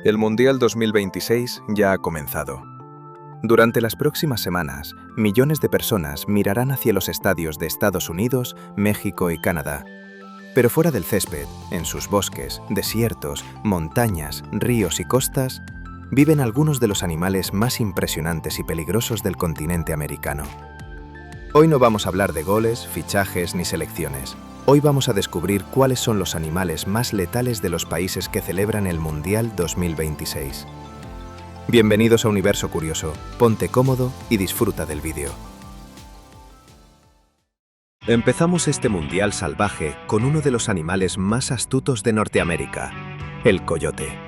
El Mundial 2026 ya ha comenzado. Durante las próximas semanas, millones de personas mirarán hacia los estadios de Estados Unidos, México y Canadá. Pero fuera del césped, en sus bosques, desiertos, montañas, ríos y costas, viven algunos de los animales más impresionantes y peligrosos del continente americano. Hoy no vamos a hablar de goles, fichajes ni selecciones. Hoy vamos a descubrir cuáles son los animales más letales de los países que celebran el Mundial 2026. Bienvenidos a Universo Curioso, ponte cómodo y disfruta del vídeo. Empezamos este Mundial salvaje con uno de los animales más astutos de Norteamérica, el coyote.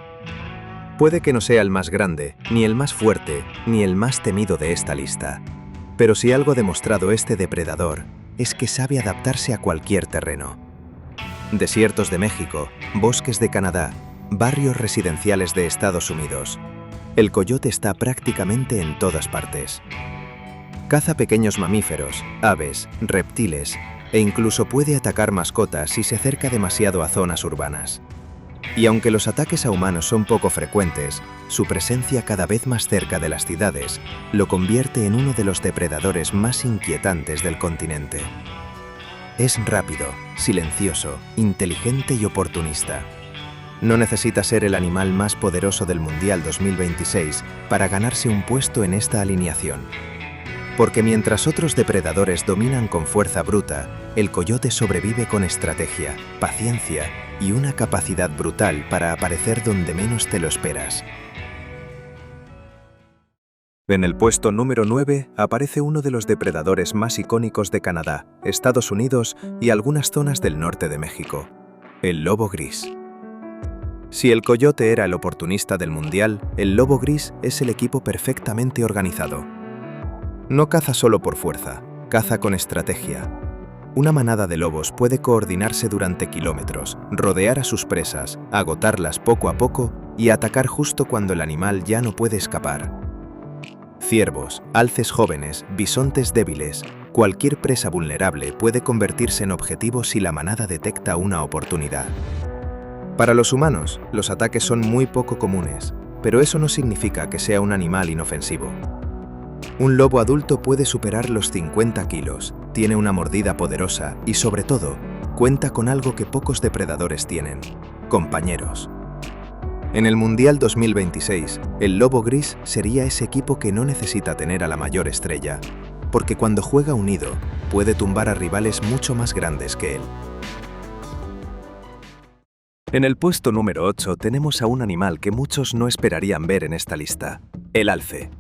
Puede que no sea el más grande, ni el más fuerte, ni el más temido de esta lista. Pero si algo ha demostrado este depredador, es que sabe adaptarse a cualquier terreno. Desiertos de México, bosques de Canadá, barrios residenciales de Estados Unidos. El coyote está prácticamente en todas partes. Caza pequeños mamíferos, aves, reptiles e incluso puede atacar mascotas si se acerca demasiado a zonas urbanas. Y aunque los ataques a humanos son poco frecuentes, su presencia cada vez más cerca de las ciudades lo convierte en uno de los depredadores más inquietantes del continente. Es rápido, silencioso, inteligente y oportunista. No necesita ser el animal más poderoso del Mundial 2026 para ganarse un puesto en esta alineación. Porque mientras otros depredadores dominan con fuerza bruta, el coyote sobrevive con estrategia, paciencia y una capacidad brutal para aparecer donde menos te lo esperas. En el puesto número 9 aparece uno de los depredadores más icónicos de Canadá, Estados Unidos y algunas zonas del norte de México, el lobo gris. Si el coyote era el oportunista del Mundial, el lobo gris es el equipo perfectamente organizado. No caza solo por fuerza, caza con estrategia. Una manada de lobos puede coordinarse durante kilómetros, rodear a sus presas, agotarlas poco a poco y atacar justo cuando el animal ya no puede escapar. Ciervos, alces jóvenes, bisontes débiles, cualquier presa vulnerable puede convertirse en objetivo si la manada detecta una oportunidad. Para los humanos, los ataques son muy poco comunes, pero eso no significa que sea un animal inofensivo. Un lobo adulto puede superar los 50 kilos, tiene una mordida poderosa y, sobre todo, cuenta con algo que pocos depredadores tienen: compañeros. En el Mundial 2026, el lobo gris sería ese equipo que no necesita tener a la mayor estrella, porque cuando juega unido, puede tumbar a rivales mucho más grandes que él. En el puesto número 8 tenemos a un animal que muchos no esperarían ver en esta lista: el alce.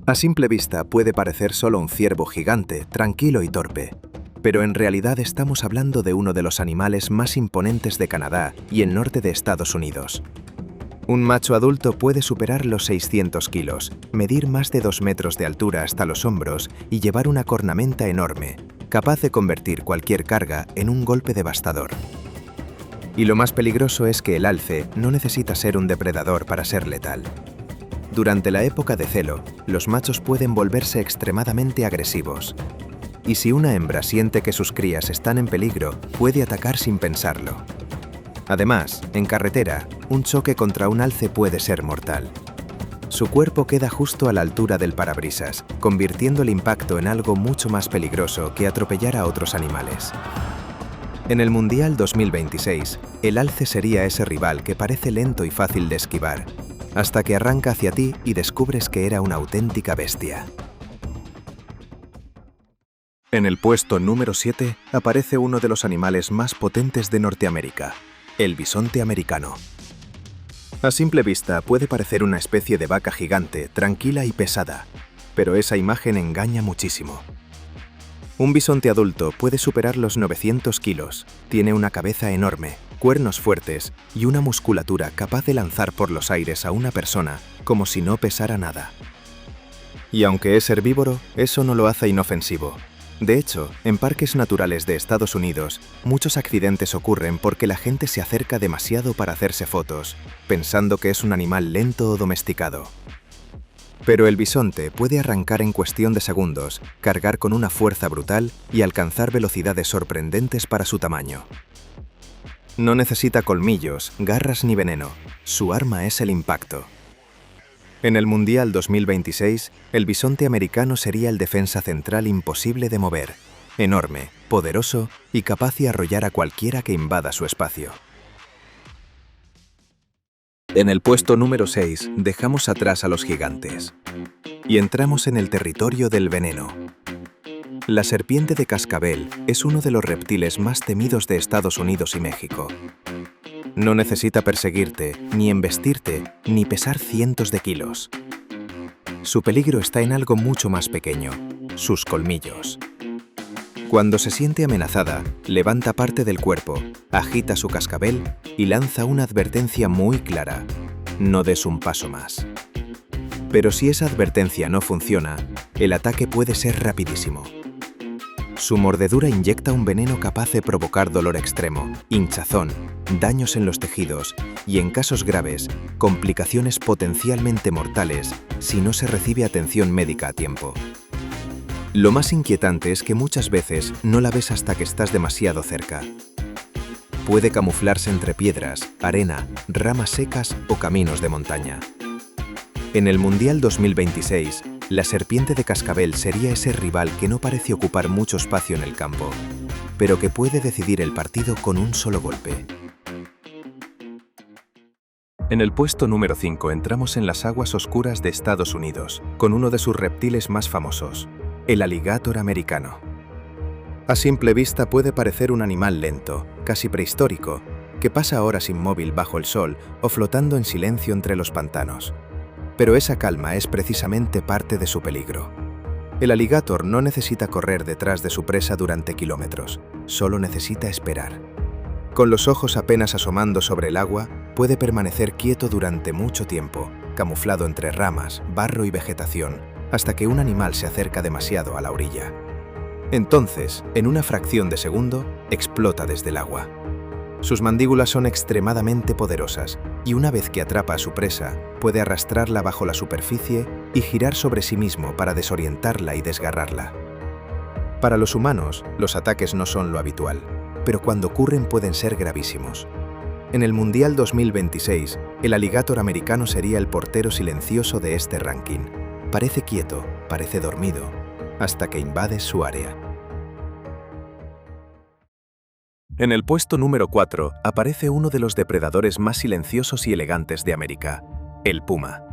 A simple vista puede parecer solo un ciervo gigante, tranquilo y torpe, pero en realidad estamos hablando de uno de los animales más imponentes de Canadá y el norte de Estados Unidos. Un macho adulto puede superar los 600 kilos, medir más de 2 metros de altura hasta los hombros y llevar una cornamenta enorme, capaz de convertir cualquier carga en un golpe devastador. Y lo más peligroso es que el alce no necesita ser un depredador para ser letal. Durante la época de celo, los machos pueden volverse extremadamente agresivos. Y si una hembra siente que sus crías están en peligro, puede atacar sin pensarlo. Además, en carretera, un choque contra un alce puede ser mortal. Su cuerpo queda justo a la altura del parabrisas, convirtiendo el impacto en algo mucho más peligroso que atropellar a otros animales. En el Mundial 2026, el alce sería ese rival que parece lento y fácil de esquivar, hasta que arranca hacia ti y descubres que era una auténtica bestia. En el puesto número 7 aparece uno de los animales más potentes de Norteamérica, el bisonte americano. A simple vista puede parecer una especie de vaca gigante, tranquila y pesada, pero esa imagen engaña muchísimo. Un bisonte adulto puede superar los 900 kilos, tiene una cabeza enorme, cuernos fuertes y una musculatura capaz de lanzar por los aires a una persona como si no pesara nada. Y aunque es herbívoro, eso no lo hace inofensivo. De hecho, en parques naturales de Estados Unidos, muchos accidentes ocurren porque la gente se acerca demasiado para hacerse fotos, pensando que es un animal lento o domesticado. Pero el bisonte puede arrancar en cuestión de segundos, cargar con una fuerza brutal y alcanzar velocidades sorprendentes para su tamaño. No necesita colmillos, garras ni veneno. Su arma es el impacto. En el Mundial 2026, el bisonte americano sería el defensa central imposible de mover. Enorme, poderoso y capaz de arrollar a cualquiera que invada su espacio. En el puesto número 6 dejamos atrás a los gigantes y entramos en el territorio del veneno. La serpiente de cascabel es uno de los reptiles más temidos de Estados Unidos y México. No necesita perseguirte, ni embestirte, ni pesar cientos de kilos. Su peligro está en algo mucho más pequeño, sus colmillos. Cuando se siente amenazada, levanta parte del cuerpo, agita su cascabel y lanza una advertencia muy clara: no des un paso más. Pero si esa advertencia no funciona, el ataque puede ser rapidísimo. Su mordedura inyecta un veneno capaz de provocar dolor extremo, hinchazón, daños en los tejidos y, en casos graves, complicaciones potencialmente mortales si no se recibe atención médica a tiempo. Lo más inquietante es que muchas veces no la ves hasta que estás demasiado cerca. Puede camuflarse entre piedras, arena, ramas secas o caminos de montaña. En el Mundial 2026, la serpiente de cascabel sería ese rival que no parece ocupar mucho espacio en el campo, pero que puede decidir el partido con un solo golpe. En el puesto número 5 entramos en las aguas oscuras de Estados Unidos, con uno de sus reptiles más famosos, el alligator americano. A simple vista puede parecer un animal lento, casi prehistórico, que pasa horas inmóvil bajo el sol o flotando en silencio entre los pantanos. Pero esa calma es precisamente parte de su peligro. El alligator no necesita correr detrás de su presa durante kilómetros, solo necesita esperar. Con los ojos apenas asomando sobre el agua, puede permanecer quieto durante mucho tiempo, camuflado entre ramas, barro y vegetación, hasta que un animal se acerca demasiado a la orilla. Entonces, en una fracción de segundo, explota desde el agua. Sus mandíbulas son extremadamente poderosas y una vez que atrapa a su presa, puede arrastrarla bajo la superficie y girar sobre sí mismo para desorientarla y desgarrarla. Para los humanos, los ataques no son lo habitual, pero cuando ocurren pueden ser gravísimos. En el Mundial 2026, el alligator americano sería el portero silencioso de este ranking. Parece quieto, parece dormido, hasta que invades su área. En el puesto número 4 aparece uno de los depredadores más silenciosos y elegantes de América, el puma.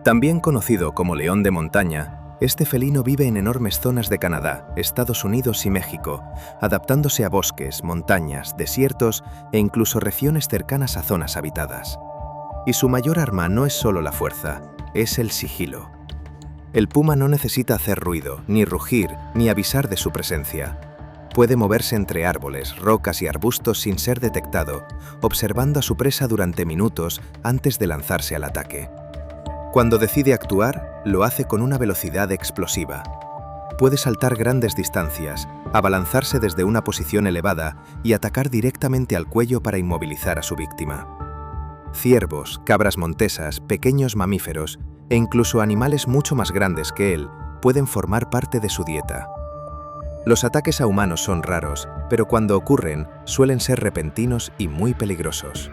También conocido como león de montaña, este felino vive en enormes zonas de Canadá, Estados Unidos y México, adaptándose a bosques, montañas, desiertos e incluso regiones cercanas a zonas habitadas. Y su mayor arma no es solo la fuerza, es el sigilo. El puma no necesita hacer ruido, ni rugir, ni avisar de su presencia. Puede moverse entre árboles, rocas y arbustos sin ser detectado, observando a su presa durante minutos antes de lanzarse al ataque. Cuando decide actuar, lo hace con una velocidad explosiva. Puede saltar grandes distancias, abalanzarse desde una posición elevada y atacar directamente al cuello para inmovilizar a su víctima. Ciervos, cabras montesas, pequeños mamíferos e incluso animales mucho más grandes que él pueden formar parte de su dieta. Los ataques a humanos son raros, pero cuando ocurren, suelen ser repentinos y muy peligrosos.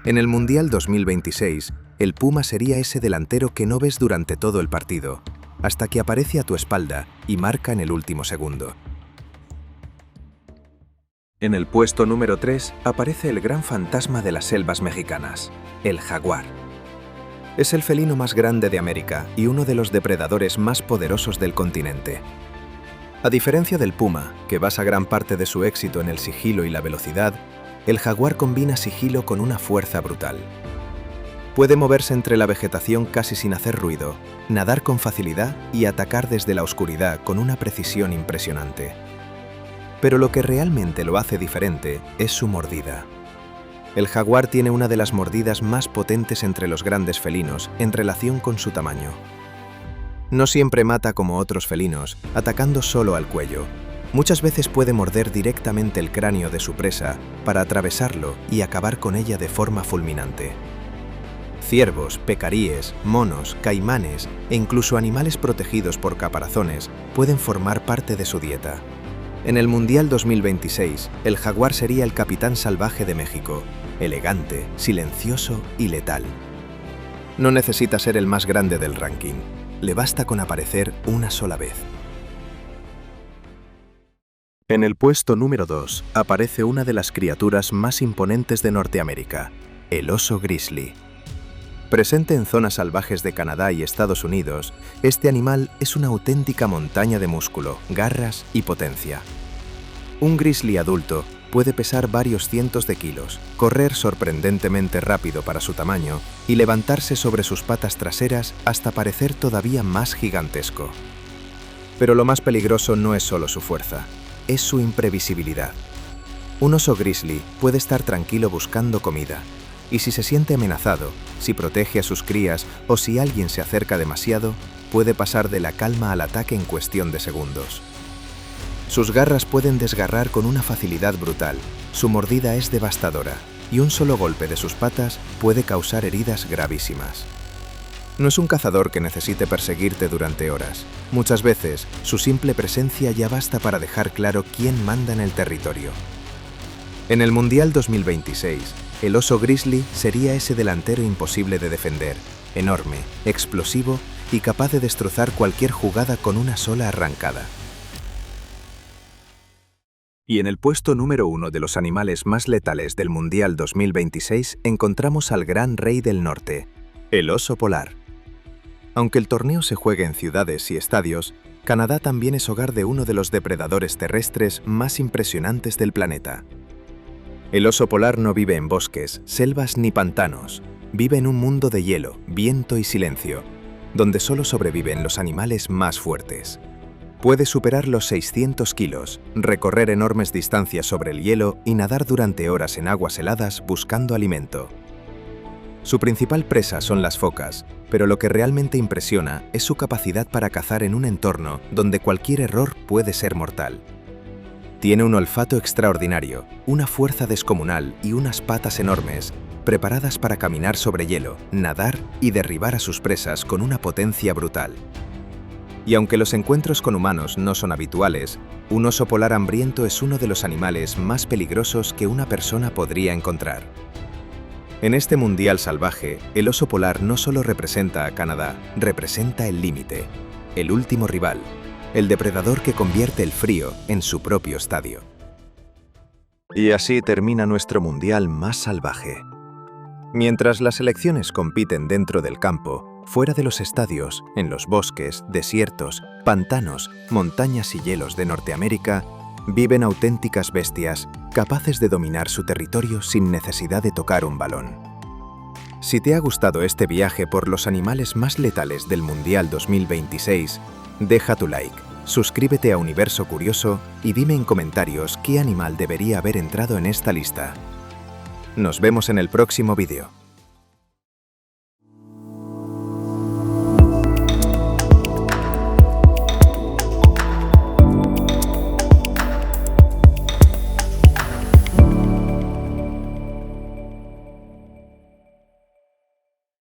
En el Mundial 2026, el puma sería ese delantero que no ves durante todo el partido, hasta que aparece a tu espalda y marca en el último segundo. En el puesto número 3 aparece el gran fantasma de las selvas mexicanas, el jaguar. Es el felino más grande de América y uno de los depredadores más poderosos del continente. A diferencia del puma, que basa gran parte de su éxito en el sigilo y la velocidad, el jaguar combina sigilo con una fuerza brutal. Puede moverse entre la vegetación casi sin hacer ruido, nadar con facilidad y atacar desde la oscuridad con una precisión impresionante. Pero lo que realmente lo hace diferente es su mordida. El jaguar tiene una de las mordidas más potentes entre los grandes felinos en relación con su tamaño. No siempre mata como otros felinos, atacando solo al cuello. Muchas veces puede morder directamente el cráneo de su presa para atravesarlo y acabar con ella de forma fulminante. Ciervos, pecaríes, monos, caimanes e incluso animales protegidos por caparazones pueden formar parte de su dieta. En el Mundial 2026, el jaguar sería el capitán salvaje de México, elegante, silencioso y letal. No necesita ser el más grande del ranking, le basta con aparecer una sola vez. En el puesto número 2 aparece una de las criaturas más imponentes de Norteamérica, el oso grizzly. Presente en zonas salvajes de Canadá y Estados Unidos, este animal es una auténtica montaña de músculo, garras y potencia. Un grizzly adulto puede pesar varios cientos de kilos, correr sorprendentemente rápido para su tamaño y levantarse sobre sus patas traseras hasta parecer todavía más gigantesco. Pero lo más peligroso no es solo su fuerza, es su imprevisibilidad. Un oso grizzly puede estar tranquilo buscando comida, y si se siente amenazado, si protege a sus crías o si alguien se acerca demasiado, puede pasar de la calma al ataque en cuestión de segundos. Sus garras pueden desgarrar con una facilidad brutal, su mordida es devastadora, y un solo golpe de sus patas puede causar heridas gravísimas. No es un cazador que necesite perseguirte durante horas. Muchas veces, su simple presencia ya basta para dejar claro quién manda en el territorio. En el Mundial 2026, el oso grizzly sería ese delantero imposible de defender, enorme, explosivo y capaz de destrozar cualquier jugada con una sola arrancada. Y en el puesto número 1 de los animales más letales del Mundial 2026 encontramos al gran rey del norte, el oso polar. Aunque el torneo se juegue en ciudades y estadios, Canadá también es hogar de uno de los depredadores terrestres más impresionantes del planeta. El oso polar no vive en bosques, selvas ni pantanos. Vive en un mundo de hielo, viento y silencio, donde solo sobreviven los animales más fuertes. Puede superar los 600 kilos, recorrer enormes distancias sobre el hielo y nadar durante horas en aguas heladas buscando alimento. Su principal presa son las focas, pero lo que realmente impresiona es su capacidad para cazar en un entorno donde cualquier error puede ser mortal. Tiene un olfato extraordinario, una fuerza descomunal y unas patas enormes, preparadas para caminar sobre hielo, nadar y derribar a sus presas con una potencia brutal. Y aunque los encuentros con humanos no son habituales, un oso polar hambriento es uno de los animales más peligrosos que una persona podría encontrar. En este mundial salvaje, el oso polar no solo representa a Canadá, representa el límite, el último rival, el depredador que convierte el frío en su propio estadio. Y así termina nuestro mundial más salvaje. Mientras las selecciones compiten dentro del campo, fuera de los estadios, en los bosques, desiertos, pantanos, montañas y hielos de Norteamérica, viven auténticas bestias capaces de dominar su territorio sin necesidad de tocar un balón. Si te ha gustado este viaje por los animales más letales del Mundial 2026, deja tu like, suscríbete a Universo Curioso y dime en comentarios qué animal debería haber entrado en esta lista. Nos vemos en el próximo vídeo.